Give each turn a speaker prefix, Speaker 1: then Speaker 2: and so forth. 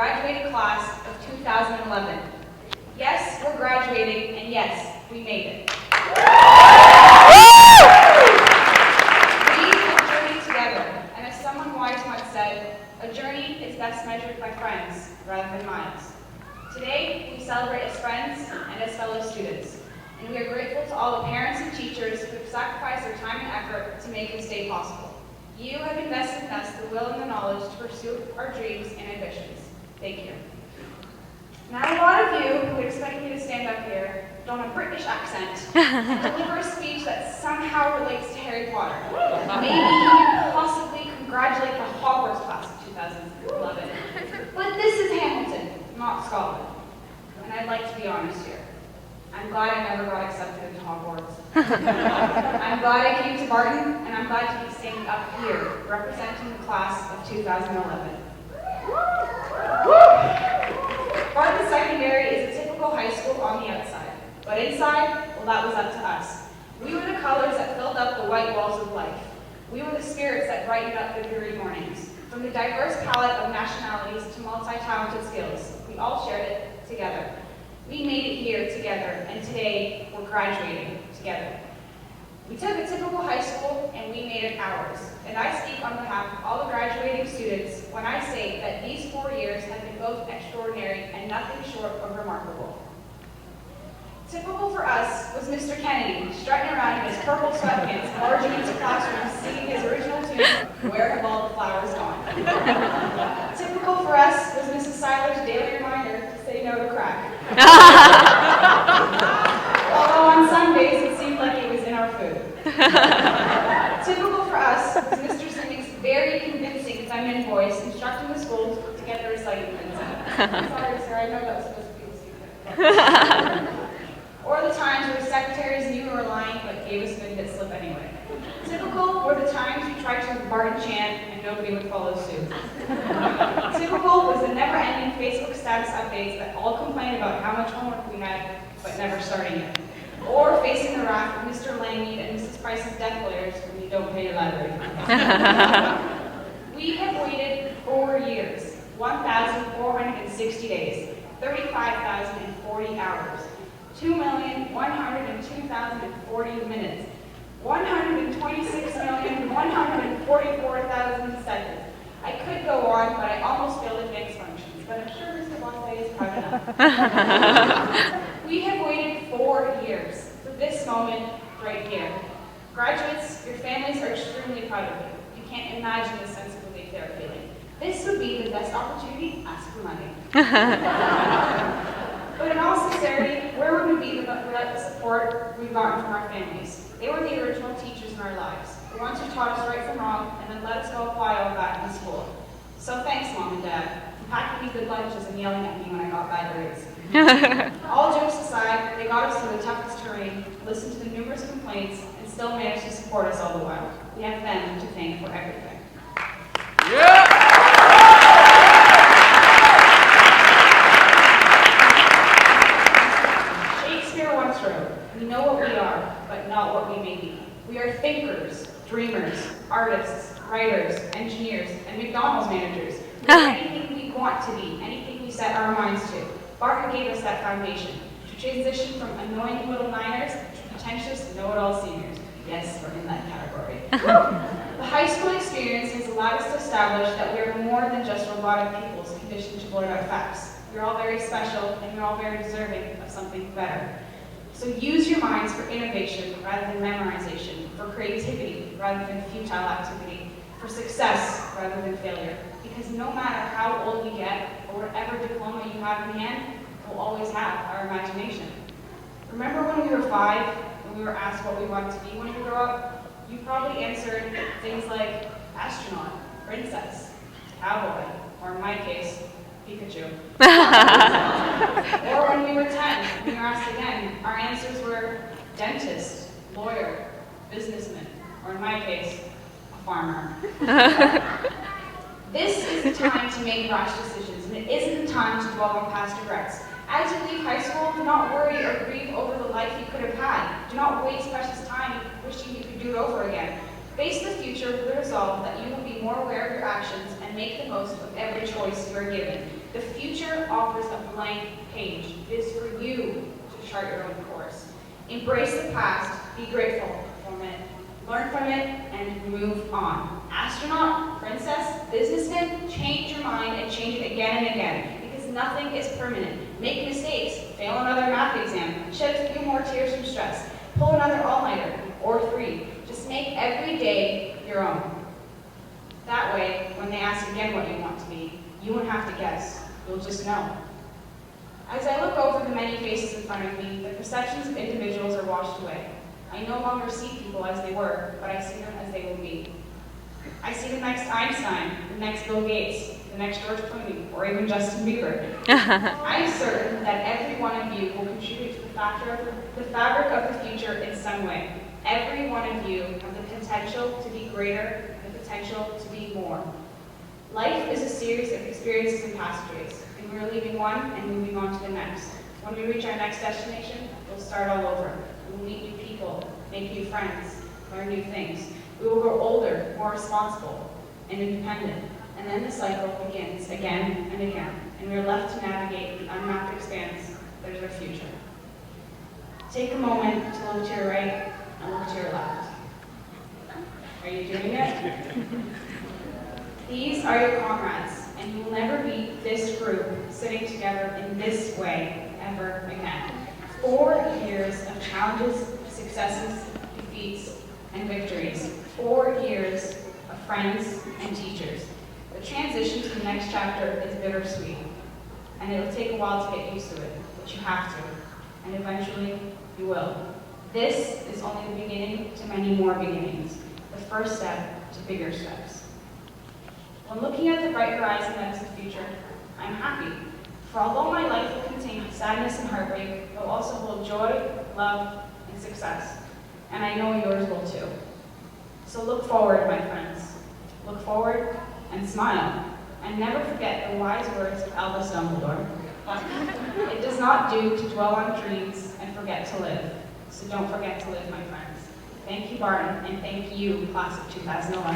Speaker 1: graduating class of 2011. Yes, we're graduating, and yes, we made it. We have journeyed together, and as someone wise once said, a journey is best measured by friends rather than miles. Today, we celebrate as friends and as fellow students, and we are grateful to all the parents and teachers who have sacrificed their time and effort to make this day possible. You have invested in us the will and the knowledge to pursue our dreams and ambitions. Thank you. Now, a lot of you who would expect me to stand up here, put on a British accent, and deliver a speech that somehow relates to Harry Potter. Maybe even possibly congratulate the Hogwarts class of 2011. But this is Hamilton, not Scotland. And I'd like to be honest here. I'm glad I never got accepted into Hogwarts. I'm glad I came to Barton, and I'm glad to be standing up here, representing the class of 2011. Barton Secondary is a typical high school on the outside, but inside, well, that was up to us. We were the colors that filled up the white walls of life. We were the spirits that brightened up the dreary mornings. From the diverse palette of nationalities to multi-talented skills, we all shared it together. We made it here together, and today we're graduating together. We took a typical high school and we made it ours. And I speak on behalf of all the graduating students when I say that these 4 years have been both extraordinary and nothing short of remarkable. Typical for us was Mr. Kennedy, strutting around in his purple sweatpants, barging into classrooms, singing his original tune, "Where Have All the Flowers Gone?" Typical for us was Mrs. Seiler's daily reminder to say no to crack. Although on some days it seemed like it was in our food. Typical for us was Mr. Simick's very convincing feminine voice instructing the school to put together recycling bins. Sorry, sir, I know that was supposed to be a secret. Or the times where the secretaries knew we were lying but gave us a good bit slip anyway. Typical were the times we tried to Barton chant and nobody would follow suit. Typical was the never-ending Facebook status updates that all complained about how much homework we had but never starting it. Or facing the wrath of Mr. Langmead and Mrs. Price's death lawyers when you don't pay your library fund. We have waited 4 years, 1,460 days, 35,040 hours, 2,102,040 minutes, 126,144,000 seconds. I could go on, but I almost failed advanced functions, but I'm sure Mr. Bonte is proud enough. We have waited 4 years for this moment right here. Graduates, your families are extremely proud of you. You can't imagine the sense of relief they're feeling. This would be the best opportunity, ask for money. But in all sincerity, where would we be without the support we've gotten from our families? They were the original teachers in our lives, the ones who taught us right from wrong and then let us go apply all that in school. So thanks, Mom and Dad, for packing me good lunches and yelling at me when I got bad grades. All jokes aside, they got us through the toughest terrain, listened to the numerous complaints, and still managed to support us all the while. We have them to thank for everything. Yeah! We know what we are, but not what we may be. We are thinkers, dreamers, artists, writers, engineers, and McDonald's managers. We are anything we want to be, anything we set our minds to. Barton gave us that foundation to transition from annoying little niners to pretentious know-it-all seniors. Yes, we're in that category. The high school experience has allowed us to establish that we are more than just robotic pupils conditioned to blurt out facts. We're all very special, and we're all very deserving of something better. So use your minds for innovation rather than memorization, for creativity rather than futile activity, for success rather than failure. Because no matter how old we get, or whatever diploma you have in hand, we'll always have our imagination. Remember when we were 5, and we were asked what we wanted to be when we grow up? You probably answered things like astronaut, princess, cowboy, or in my case, Pikachu. Or when we were 10, we were asked again, our answers were dentist, lawyer, businessman, or in my case, a farmer. This is the time to make rash decisions, and it isn't the time to dwell on past regrets. As you leave high school, do not worry or grieve over the life you could have had. Do not waste precious time wishing you could do it over again. Face the future with the resolve that you will be more aware of your actions and make the most of every choice you are given. The offers a blank page. It is for you to chart your own course. Embrace the past, be grateful from it, learn from it, and move on. Astronaut, princess, businessman, change your mind and change it again and again, because nothing is permanent. Make mistakes, fail another math exam, shed a few more tears from stress, pull another all-nighter, or 3. Just make every day your own. That way, when they ask again what you want to be, you won't have to guess, you'll just know. As I look over the many faces in front of me, the perceptions of individuals are washed away. I no longer see people as they were, but I see them as they will be. I see the next Einstein, the next Bill Gates, the next George Clooney, or even Justin Bieber. I am certain that every one of you will contribute to the fabric of the future in some way. Every one of you has the potential to be greater, the potential to be more. Life is a series of experiences and passageways, and we're leaving one and moving on to the next. When we reach our next destination, we'll start all over. We'll meet new people, make new friends, learn new things. We will grow older, more responsible, and independent. And then the cycle begins again and again, and we are left to navigate the unmapped expanse that is our future. Take a moment to look to your right and look to your left. Are you doing it? These are your comrades, and you will never be this group sitting together in this way ever again. 4 years of challenges, successes, defeats, and victories. 4 years of friends and teachers. The transition to the next chapter is bittersweet, and it will take a while to get used to it, but you have to, and eventually you will. This is only the beginning to many more beginnings, the first step to bigger steps. When looking at the bright horizon that is the future, I'm happy, for although my life will contain sadness and heartbreak, it will also hold joy, love, and success, and I know yours will too. So look forward, my friends. Look forward and smile, and never forget the wise words of Albus Dumbledore. It does not do to dwell on dreams and forget to live, so don't forget to live, my friends. Thank you, Barton, and thank you, class of 2011.